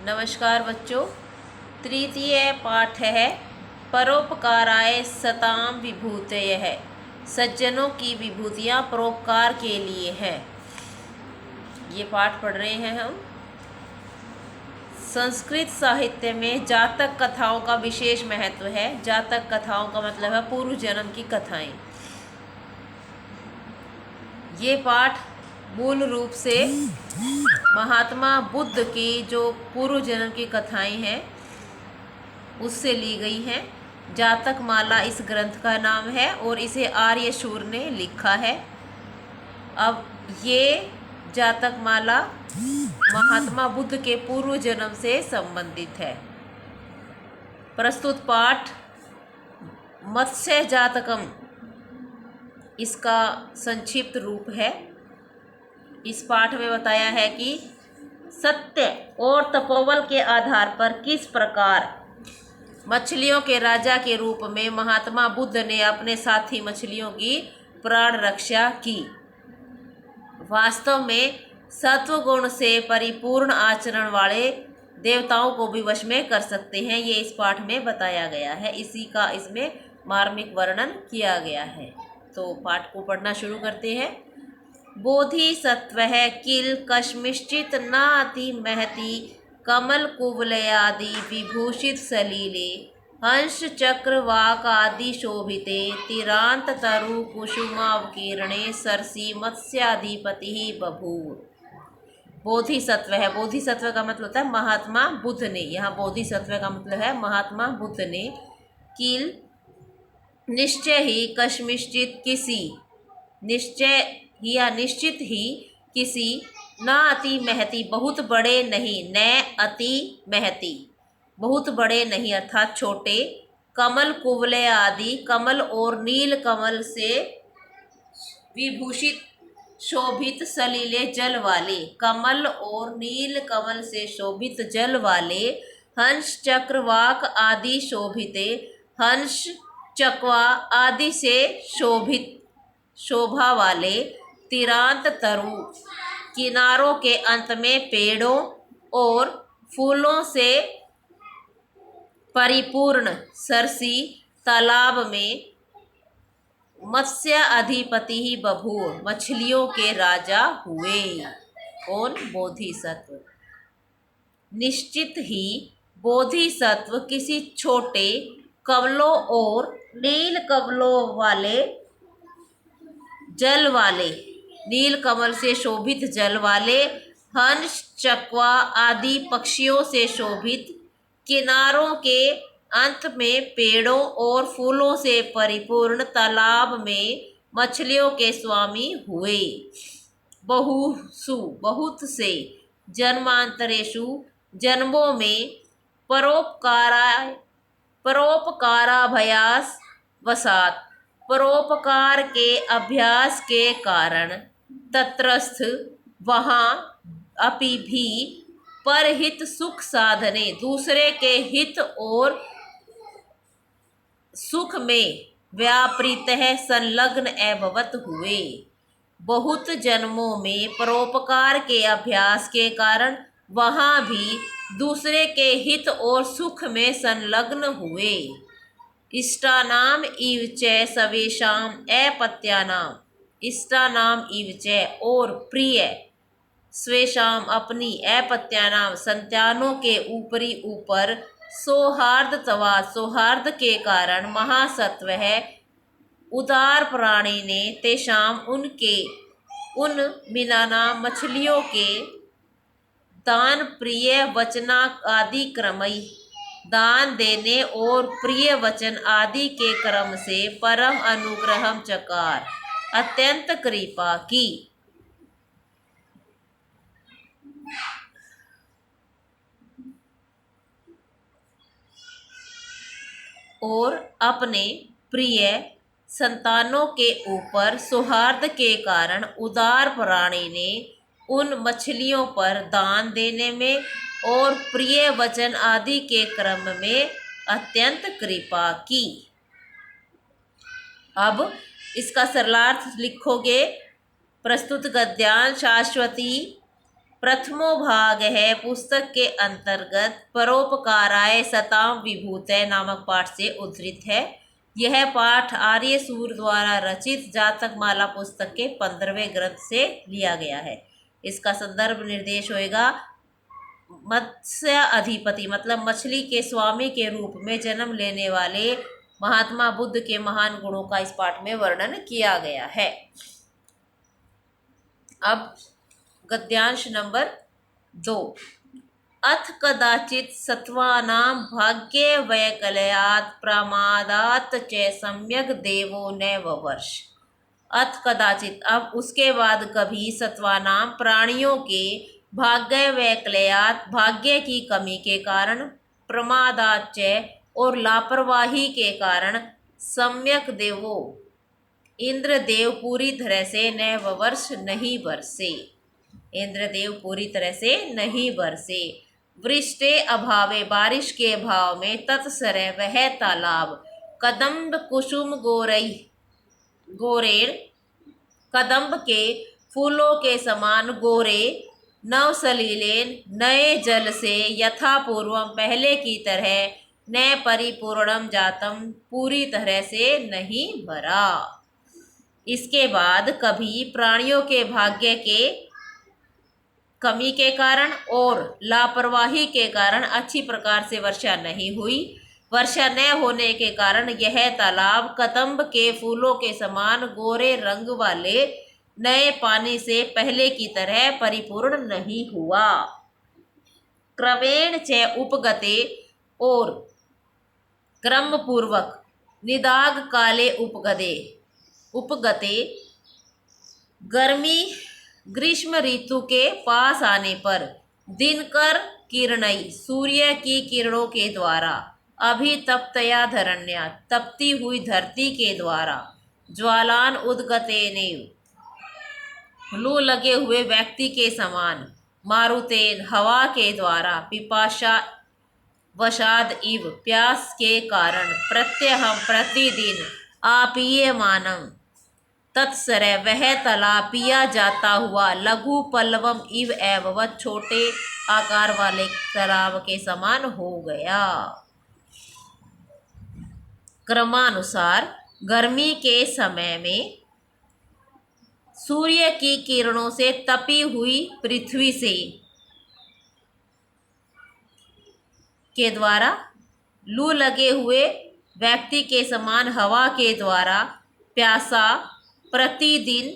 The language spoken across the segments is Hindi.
नमस्कार बच्चों। तृतीय पाठ है परोपकाराय सताम विभूतयः। सज्जनों की विभूतियाँ परोपकार के लिए हैं। ये पाठ पढ़ रहे हैं हम। संस्कृत साहित्य में जातक कथाओं का विशेष महत्व है। जातक कथाओं का मतलब है पूर्व जन्म की कथाएं। ये पाठ मूल रूप से महात्मा बुद्ध की जो पूर्व जन्म की कथाएं हैं उससे ली गई हैं। जातक माला इस ग्रंथ का नाम है और इसे आर्यशूर ने लिखा है। अब ये जातक माला महात्मा बुद्ध के पूर्व जन्म से संबंधित है। प्रस्तुत पाठ मत्स्य जातकम इसका संक्षिप्त रूप है। इस पाठ में बताया है कि सत्य और तपोबल के आधार पर किस प्रकार मछलियों के राजा के रूप में महात्मा बुद्ध ने अपने साथी मछलियों की प्राण रक्षा की। वास्तव में सत्वगुण से परिपूर्ण आचरण वाले देवताओं को भी वश में कर सकते हैं, ये इस पाठ में बताया गया है। इसी का इसमें मार्मिक वर्णन किया गया है। तो पाठ को पढ़ना शुरू करते हैं। बोधिसत्वः किल कश्मिश्चित् नाति महति कमल कुवलयादि विभूषित सलीले हंस चक्र वाक आदि शोभिते तिरांत तरु कुसुमावकीर्णे सरसी मत्स्याधिपति बभूव। बोधिसत्व है। बोधिसत्व का मतलब होता है महात्मा बुद्ध ने। यहाँ बोधिसत्व का मतलब है महात्मा बुद्ध ने किल निश्चय ही कश्मिश्चित किसी निश्चय या निश्चित ही किसी न अति महती बहुत बड़े नहीं न अति महती बहुत बड़े नहीं अर्थात छोटे कमल कुवलय आदि कमल और नील कमल से विभूषित शोभित सलीले जल वाले कमल और नील कमल से शोभित जल वाले हंस चक्र वाक आदि शोभिते हंस चकवा आदि से शोभित शोभा वाले तिरांत तरु किनारों के अंत में पेड़ों और फूलों से परिपूर्ण सरसी तालाब में मत्स्य अधिपति ही बभूव मछलियों के राजा हुए। कौन? बोधिसत्व। निश्चित ही बोधिसत्व किसी छोटे कमलों और नील कमलों वाले जल वाले नील कमल से शोभित जल वाले हंस चकवा आदि पक्षियों से शोभित किनारों के अंत में पेड़ों और फूलों से परिपूर्ण तालाब में मछलियों के स्वामी हुए। बहुसु बहुत से जन्मांतरेषु जन्मों में परोपकाराभ्यास वसात परोपकार के अभ्यास के कारण तत्रस्थ वहाँ अपि भी परहित सुख साधने दूसरे के हित और सुख में व्यापृतः संलग्न एववत हुए। बहुत जन्मों में परोपकार के अभ्यास के कारण वहाँ भी दूसरे के हित और सुख में संलग्न हुए। इष्टानाम इव च सवेशाम अपत्यानाम इष्टानाम इव च और प्रिय स्वेशाम अपनी अपत्यानाम संतानों के ऊपरी ऊपर सौहार्दतवा सौहार्द के कारण महासत्व है उदार प्राणी ने तेषाम उनके उन मीनानाम मछलियों के दान प्रिय वचना आदि क्रमई दान देने और प्रिय वचन आदि के क्रम से परम अनुग्रहम चकार अत्यंत कृपा की और अपने प्रिय संतानों के ऊपर सौहार्द के कारण उदार प्राणी ने उन मछलियों पर दान देने में और प्रिय वचन आदि के क्रम में अत्यंत कृपा की। अब इसका सरलार्थ लिखोगे। प्रस्तुत गद्यांश शाश्वती प्रथमो भाग है पुस्तक के अंतर्गत परोपकाराय सताम विभूतय नामक पाठ से उद्धृत है। यह पाठ आर्य सूर द्वारा रचित जातक माला पुस्तक के 15वें ग्रंथ से लिया गया है। इसका संदर्भ निर्देश होएगा मत्स्य अधिपति मतलब मछली के स्वामी के रूप में जन्म लेने वाले महात्मा बुद्ध के महान गुणों का इस पाठ में वर्णन किया गया है। अब गद्यांश नंबर 2। अथ कदाचित सत्वानां भाग्ये वैकलयात् प्रमादात् च सम्यक देवो न ववर्ष। अथ कदाचित अब उसके बाद कभी सत्वानाम प्राणियों के भाग्य वैकलयात् भाग्य की कमी के कारण प्रमादात् च और लापरवाही के कारण सम्यक देवो इंद्रदेव पूरी तरह से न ववर्ष नहीं बरसे। इंद्रदेव पूरी तरह से नहीं बरसे। वृष्टे अभावे बारिश के अभाव में तत्सरह वह तालाब कदम्ब कुसुम गोरेण कदम्ब के फूलों के समान गोरे नवसलीलेन नए जल से यथापूर्वम पहले की तरह न परिपूर्णम जातम पूरी तरह से नहीं भरा। इसके बाद कभी प्राणियों के भाग्य के कमी के कारण और लापरवाही के कारण अच्छी प्रकार से वर्षा नहीं हुई। वर्षा न होने के कारण यह तालाब कदम्ब के फूलों के समान गोरे रंग वाले नए पानी से पहले की तरह परिपूर्ण नहीं हुआ। क्रमेण च उपगते और क्रमपूर्वक निदाग काले उपगते ग्रीष्म ऋतु के पास आने पर दिनकर किरणई सूर्य की किरणों के द्वारा अभी तप्तया धरण्या तपती हुई धरती के द्वारा ज्वालान उद्गतेनेव लू लगे हुए व्यक्ति के समान मारुतेन हवा के द्वारा पिपाशा वशाद इव प्यास के कारण प्रत्यहम प्रतिदिन आपीयमानम तत्सरह वह तालाब पिया जाता हुआ लघु पल्लवम इव एवं छोटे आकार वाले तालाब के समान हो गया। क्रमानुसार गर्मी के समय में सूर्य की किरणों से तपी हुई पृथ्वी से के द्वारा लू लगे हुए व्यक्ति के समान हवा के द्वारा प्यासा प्रतिदिन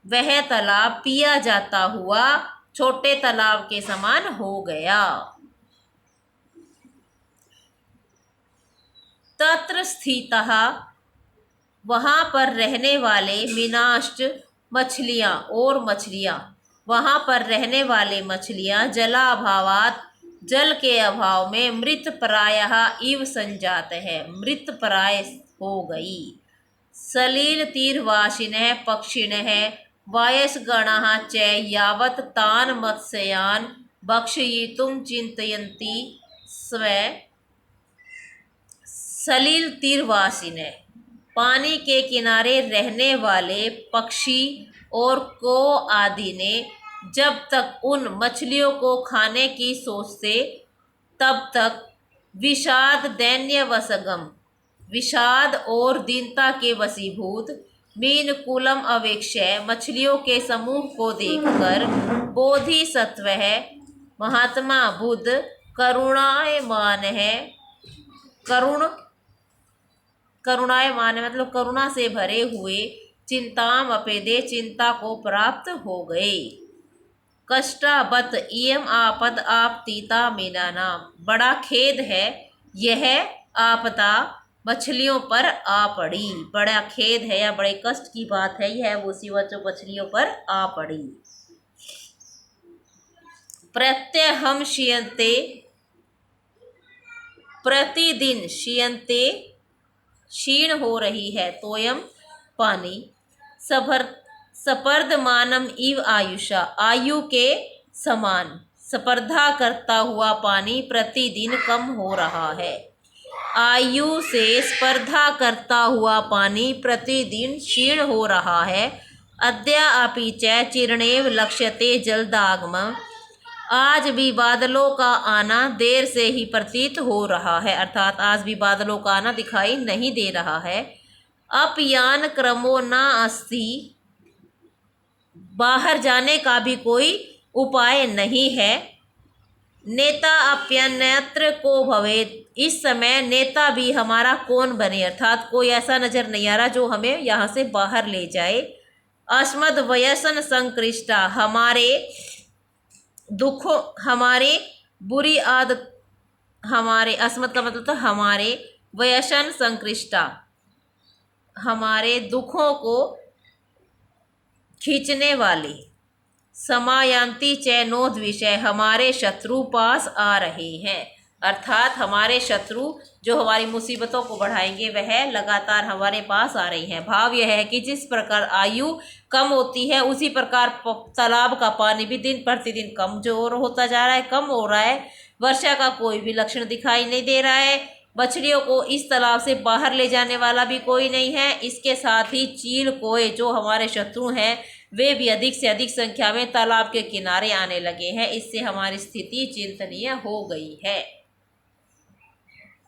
वह तालाब पिया जाता हुआ छोटे तालाब के समान हो गया। तत्र स्थितः वहाँ पर रहने वाले मीनाष्ट मछलियाँ और मछलियाँ वहाँ पर रहने वाले मछलियाँ जलाभावात जल के अभाव में मृत प्रायः इव संजात है मृत प्राय हो गई। सलील तीरवासिनः पक्षिणः वायसगणाः च यावत् तान् मत्स्यान् भक्षयितुं चिन्तयन्ति स्व सलील तीरवासिनः पानी के किनारे रहने वाले पक्षी और को आदि ने जब तक उन मछलियों को खाने की सोचते तब तक विषाद दैन्य वसगम विषाद और दीनता के वशीभूत मीन कुलम अवेक्षय मछलियों के समूह को देखकर बोधिसत्व है महात्मा बुद्ध करुणायमान है करुणायमान मतलब करुणा से भरे हुए चिंताम अपेदे चिंता को प्राप्त हो गए। कष्टाबत इयम आपद आपतीता मीना नाम बड़ा खेद है यह आपदा मछलियों पर आ पड़ी। बड़ा खेद है या बड़े कष्ट की बात है यह मुसीबत जो मछलियों पर आ पड़ी। प्रत्यहम क्षीयन्ते प्रतिदिन क्षीयन्ते क्षीण हो रही है तोयम पानी सपर्धमानम इव आयुषा आयु के समान स्पर्धा करता हुआ पानी प्रतिदिन कम हो रहा है। आयु से स्पर्धा करता हुआ पानी प्रतिदिन क्षीण हो रहा है अद्य अपि च चिरणेव लक्ष्यते जल्दागमः। आज भी बादलों का आना देर से ही प्रतीत हो रहा है, अर्थात आज भी बादलों का आना दिखाई नहीं दे रहा है। अपयान क्रमो न अस्ति, बाहर जाने का भी कोई उपाय नहीं है। नेता अप्यन्यत्र को भवेत्, इस समय नेता भी हमारा कौन बने, अर्थात कोई ऐसा नजर नहीं आ रहा जो हमें यहाँ से बाहर ले जाए। अस्मद् व्यसन संकृष्टा, हमारे दुखों, हमारे बुरी आदत, हमारे अस्मद का मतलब था हमारे, व्यसन संकृष्टा, हमारे दुखों को खींचने वाले। समायांति चैनोद विषय, हमारे शत्रु पास आ रहे हैं, अर्थात हमारे शत्रु जो हमारी मुसीबतों को बढ़ाएंगे वह लगातार हमारे पास आ रही हैं। भाव यह है कि जिस प्रकार आयु कम होती है उसी प्रकार तालाब का पानी भी दिन प्रतिदिन कमजोर होता जा रहा है, कम हो रहा है। वर्षा का कोई भी लक्षण दिखाई नहीं दे रहा है। मछलियों को इस तालाब से बाहर ले जाने वाला भी कोई नहीं है। इसके साथ ही चील कोए जो हमारे शत्रु हैं वे भी अधिक से अधिक संख्या में तालाब के किनारे आने लगे हैं। इससे हमारी स्थिति चिंतनीय हो गई है।